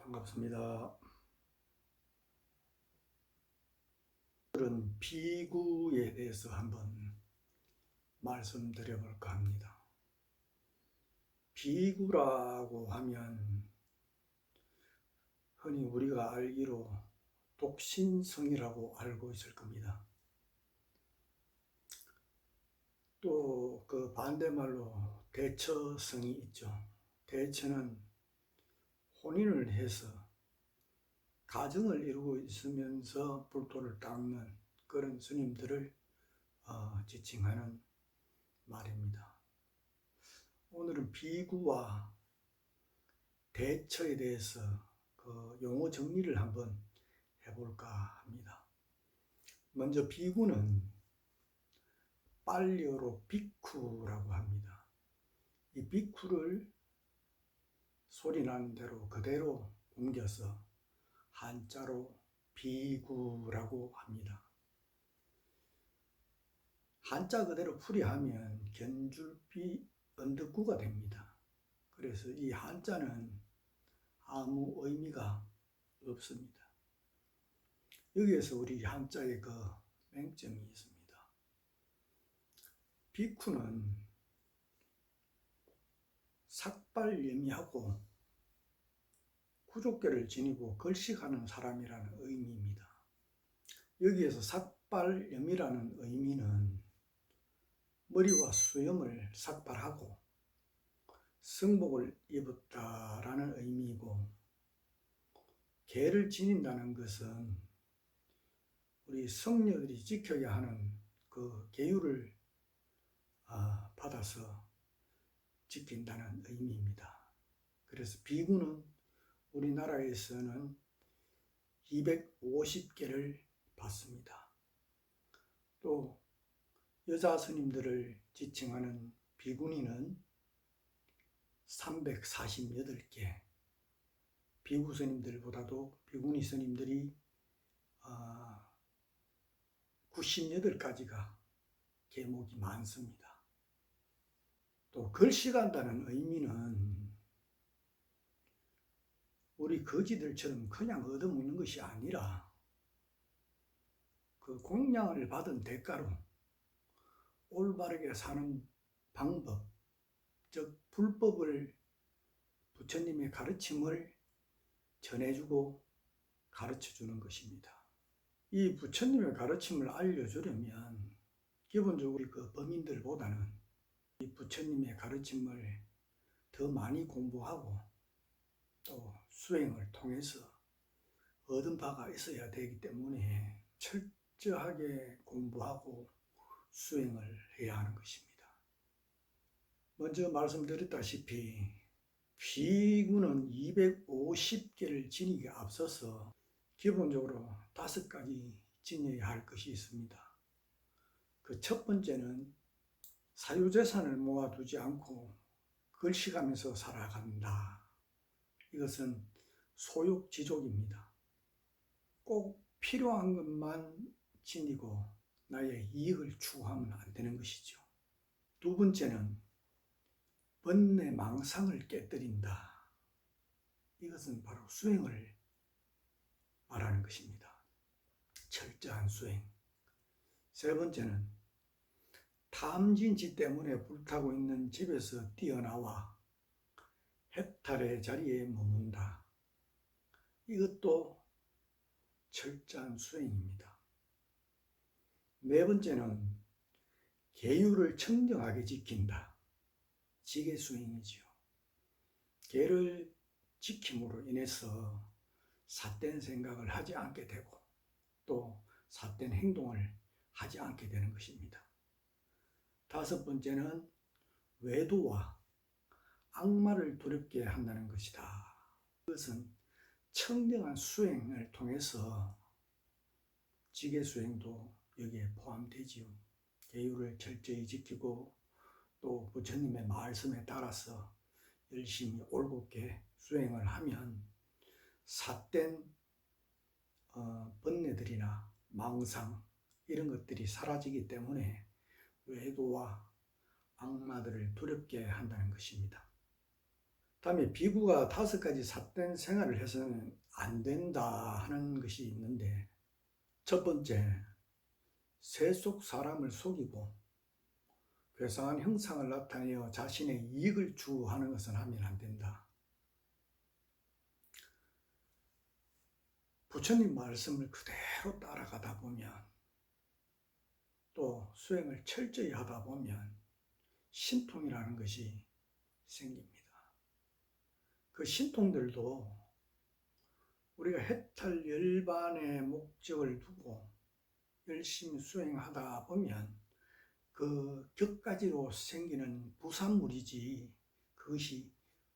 반갑습니다. 오늘은 비구에 대해서 한번 말씀드려 볼까 합니다. 비구라고 하면 흔히 우리가 알기로 독신성이라고 알고 있을 겁니다. 또 그 반대말로 대처성이 있죠. 대처는 혼인을 해서 가정을 이루고 있으면서 불도를 닦는 그런 스님들을 지칭하는 말입니다. 오늘은 비구와 대처에 대해서 그 용어 정리를 한번 해볼까 합니다. 먼저 비구는 빨리어로 비쿠라고 합니다. 이 비쿠를 소리 나는 대로 그대로 옮겨서 한자로 비구라고 합니다. 한자 그대로 풀이하면 견줄비 언덕구가 됩니다. 그래서 이 한자는 아무 의미가 없습니다. 여기에서 우리 한자의 그 맹점이 있습니다. 비쿠는 삭발염이하고 구족계를 지니고 걸식하는 사람이라는 의미입니다. 여기에서 삭발염이라는 의미는 머리와 수염을 삭발하고 성복을 입었다라는 의미이고, 계를 지닌다는 것은 우리 성녀들이 지켜야 하는 그 계율을 받아서 지킨다는 의미입니다. 그래서 비구는 우리나라에서는 250개를 받습니다. 또 여자 스님들을 지칭하는 비구니는 348개, 비구 스님들보다도 비구니 스님들이 98가지가 계목이 많습니다. 또 걸식한다는 의미는 우리 거지들처럼 그냥 얻어먹는 것이 아니라 그 공양을 받은 대가로 올바르게 사는 방법, 즉 불법을 부처님의 가르침을 전해주고 가르쳐주는 것입니다. 이 부처님의 가르침을 알려주려면 기본적으로 그 범인들보다는 이 부처님의 가르침을 더 많이 공부하고 또 수행을 통해서 얻은 바가 있어야 되기 때문에 철저하게 공부하고 수행을 해야 하는 것입니다. 먼저 말씀드렸다시피 비구는 250개를 지니기에 앞서서 기본적으로 5가지 지녀야 할 것이 있습니다. 그 첫 번째는 사유재산을 모아두지 않고 걸식하면서 살아간다. 이것은 소욕지족입니다. 꼭 필요한 것만 지니고 나의 이익을 추구하면 안 되는 것이죠. 두 번째는 번뇌 망상을 깨뜨린다. 이것은 바로 수행을 말하는 것입니다. 철저한 수행. 세 번째는 탐진치 때문에 불타고 있는 집에서 뛰어나와 해탈의 자리에 머문다. 이것도 철저한 수행입니다. 네 번째는 계율을 청정하게 지킨다. 지계수행이지요. 계를 지킴으로 인해서 삿된 생각을 하지 않게 되고 또 삿된 행동을 하지 않게 되는 것입니다. 다섯 번째는 외도와 악마를 두렵게 한다는 것이다. 그것은 청정한 수행을 통해서 지계수행도 여기에 포함되지요. 계율을 철저히 지키고 또 부처님의 말씀에 따라서 열심히 올곧게 수행을 하면 삿된 번뇌들이나 망상 이런 것들이 사라지기 때문에 외도와 악마들을 두렵게 한다는 것입니다. 다음에 비구가 5가지 삿된 생활을 해서는 안 된다 하는 것이 있는데, 첫 번째, 세속 사람을 속이고 괴상한 형상을 나타내어 자신의 이익을 추구하는 것은 하면 안 된다. 부처님 말씀을 그대로 따라가다 보면, 또 수행을 철저히 하다 보면 신통이라는 것이 생깁니다. 그 신통들도 우리가 해탈 열반의 목적을 두고 열심히 수행하다 보면 그 격가지로 생기는 부산물이지 그것이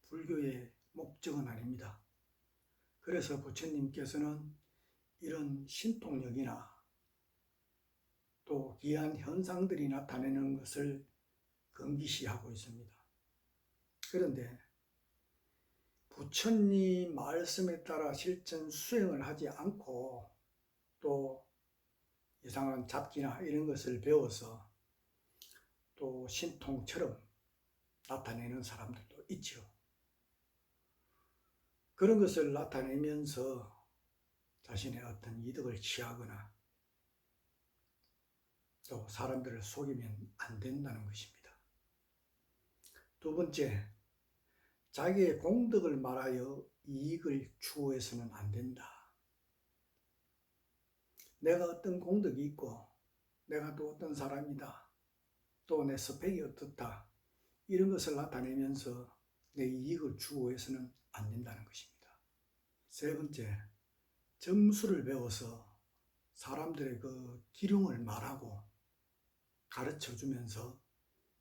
불교의 목적은 아닙니다. 그래서 부처님께서는 이런 신통력이나 또 기이한 현상들이 나타내는 것을 금기시하고 있습니다. 그런데 부처님 말씀에 따라 실천 수행을 하지 않고 또 이상한 잡기나 이런 것을 배워서 또 신통처럼 나타내는 사람들도 있죠. 그런 것을 나타내면서 자신의 어떤 이득을 취하거나 또 사람들을 속이면 안 된다는 것입니다. 두 번째, 자기의 공덕을 말하여 이익을 추구해서는 안 된다. 내가 어떤 공덕이 있고 내가 또 어떤 사람이다, 또 내 스펙이 어떻다, 이런 것을 나타내면서 내 이익을 추구해서는 안 된다는 것입니다. 세 번째, 점수를 배워서 사람들의 그 기륭을 말하고 가르쳐주면서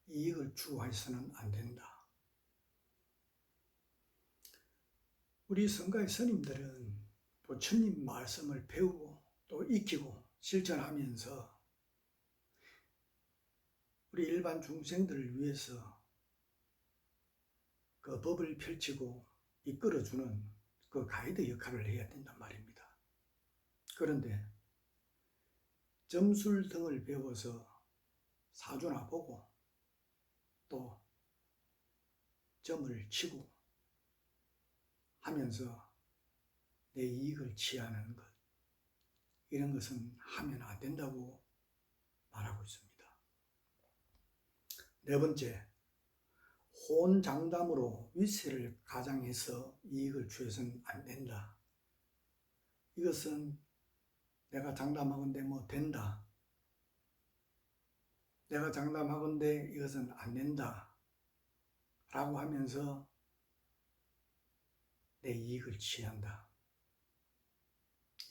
이익을 추구해서는 안 된다. 우리 성가의 스님들은 부처님 말씀을 배우고 또 익히고 실천하면서 우리 일반 중생들을 위해서 그 법을 펼치고 이끌어주는 그 가이드 역할을 해야 된단 말입니다. 그런데 점술 등을 배워서 사주나 보고 또 점을 치고 하면서 내 이익을 취하는 것, 이런 것은 하면 안 된다고 말하고 있습니다. 네 번째, 혼장담으로 위세를 가장해서 이익을 취해서는 안 된다. 이것은 내가 장담하건대 뭐 된다, 내가 장담하건대 이것은 안 된다 라고 하면서 내 이익을 취한다.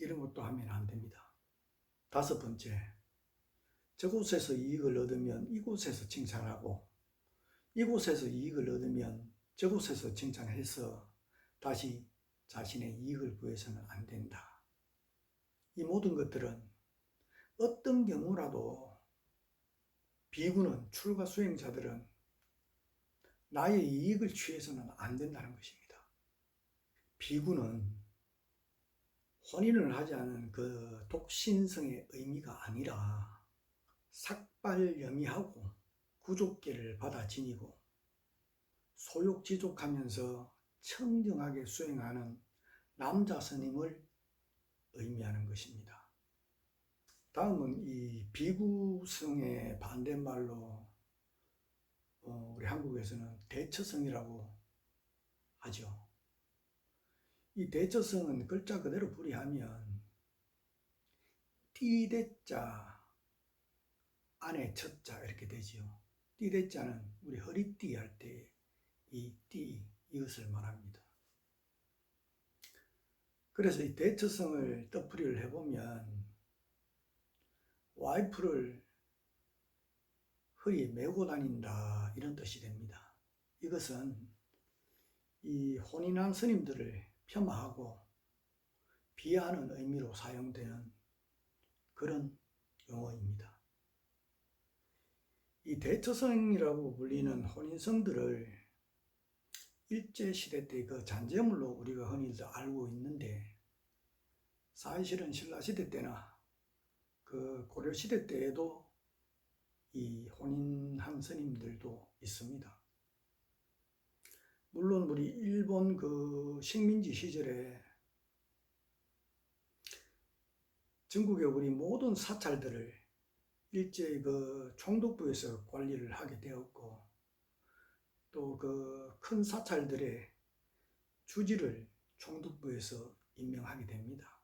이런 것도 하면 안 됩니다. 다섯 번째, 저곳에서 이익을 얻으면 이곳에서 칭찬하고 이곳에서 이익을 얻으면 저곳에서 칭찬해서 다시 자신의 이익을 구해서는 안 된다. 이 모든 것들은 어떤 경우라도 비구는, 출가 수행자들은 나의 이익을 취해서는 안 된다는 것입니다. 비구는 혼인을 하지 않은 그 독신성의 의미가 아니라 삭발염이하고 구족계를 받아 지니고 소욕지족하면서 청정하게 수행하는 남자 스님을 의미하는 것입니다. 다음은 이 비구성의 반대말로 우리 한국에서는 대처성이라고 하죠. 이 대처성은 글자 그대로 풀이하면 띠대자 안에 쳤자 이렇게 되지요. 띠대자는 우리 허리띠 할 때 이 띠, 이것을 말합니다. 그래서 이 대처성을 뜻풀이를 해보면 와이프를 허리에 메고 다닌다, 이런 뜻이 됩니다. 이것은 이 혼인한 스님들을 폄하하고 비하하는 의미로 사용되는 그런 용어입니다. 이 대처성이라고 불리는 혼인성들을 일제시대 때 그 잔재물로 우리가 흔히들 알고 있는데, 사실은 신라시대 때나 그 고려시대 때에도 이 혼인한 스님들도 있습니다. 물론 우리 일본 그 식민지 시절에 전국의 우리 모든 사찰들을 일제히 그 총독부에서 관리를 하게 되었고, 또 그 큰 사찰들의 주지를 총독부에서 임명하게 됩니다.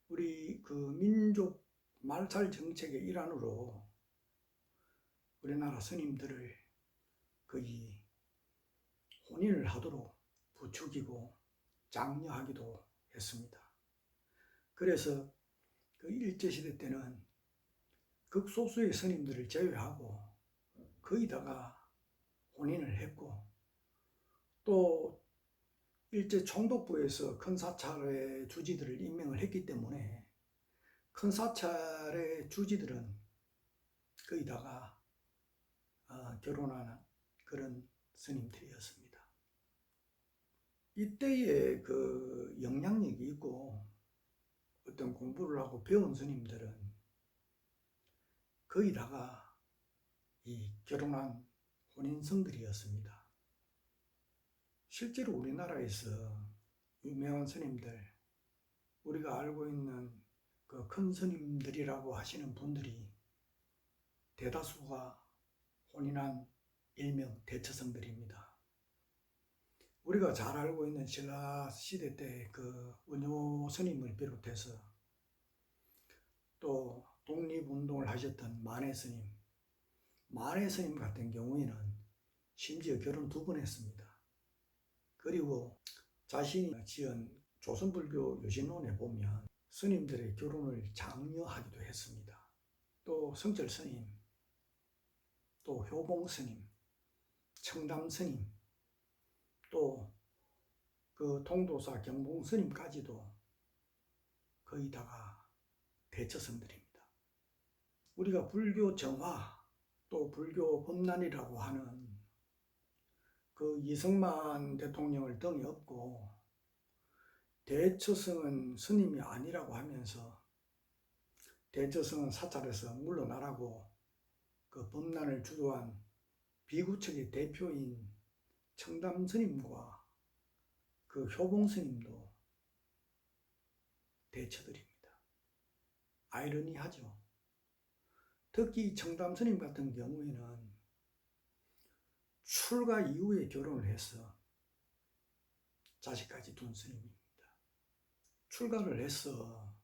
우리 그 민족 말살 정책의 일환으로 우리나라 스님들을 거의 혼인을 하도록 부추기고 장려하기도 했습니다. 그래서 그 일제시대 때는 극소수의 스님들을 제외하고 거의 다가 혼인을 했고, 또 일제 총독부에서 큰 사찰의 주지들을 임명을 했기 때문에 큰 사찰의 주지들은 거의 다가 결혼하는 그런 스님들이었습니다. 이때의 그 영향력이 있고 어떤 공부를 하고 배운 스님들은 거의 다가 이 결혼한 혼인성들이었습니다. 실제로 우리나라에서 유명한 스님들, 우리가 알고 있는 그 큰 스님들이라고 하시는 분들이 대다수가 혼인한 일명 대처성들입니다. 우리가 잘 알고 있는 신라 시대 때 그 원효 스님을 비롯해서 또 독립운동을 하셨던 만해 스님 같은 경우에는 심지어 결혼 2번 했습니다. 그리고 자신이 지은 조선불교 유신론에 보면 스님들의 결혼을 장려하기도 했습니다. 또 성철 스님, 또 효봉 스님, 청담 스님, 또 그 통도사 경봉 스님까지도 거의 다가 대처성들입니다. 우리가 불교 정화, 또 불교 법난이라고 하는 그 이승만 대통령을 등에 업고 대처성은 스님이 아니라고 하면서 대처성은 사찰에서 물러나라고 그 법난을 주도한 비구 측의 대표인 청담 스님과 그 효봉 스님도 대처들입니다. 아이러니하죠. 특히 청담 스님 같은 경우에는 출가 이후에 결혼을 해서 자식까지 둔 스님입니다. 출가를 해서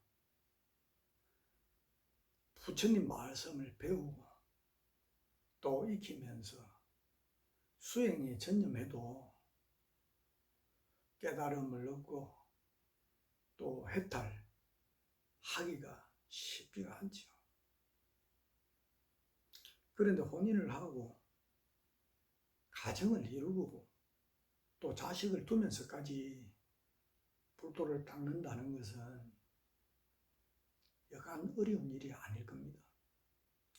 부처님 말씀을 배우고 또 익히면서 수행에 전념해도 깨달음을 얻고 또 해탈하기가 쉽지가 않죠. 그런데 혼인을 하고 가정을 이루고 또 자식을 두면서까지 불도를 닦는다는 것은 여간 어려운 일이 아닐 겁니다.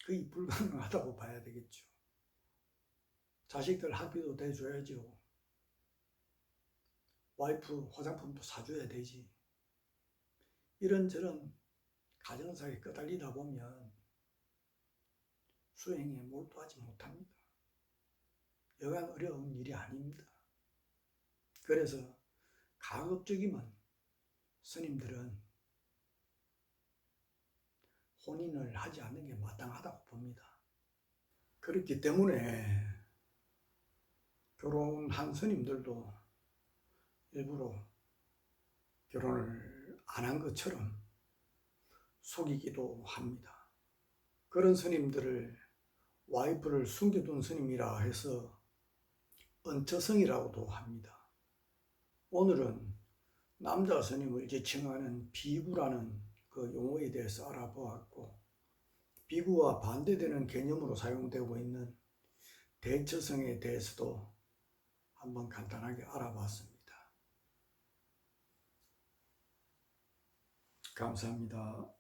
거의 불가능하다고 봐야 되겠죠. 자식들 학비도 대줘야죠. 와이프 화장품도 사줘야 되지. 이런저런 가정사에 끄달리다 보면 수행에 몰두하지 못합니다. 여간 어려운 일이 아닙니다. 그래서 가급적이면 스님들은 혼인을 하지 않는 게 마땅하다고 봅니다. 그렇기 때문에 결혼한 스님들도 일부러 결혼을 안 한 것처럼 속이기도 합니다. 그런 스님들을 와이프를 숨겨둔 스님이라 해서 은처성이라고도 합니다. 오늘은 남자 스님을 지칭하는 비구라는 그 용어에 대해서 알아보았고, 비구와 반대되는 개념으로 사용되고 있는 대처성에 대해서도 한번 간단하게 알아봤습니다. 감사합니다.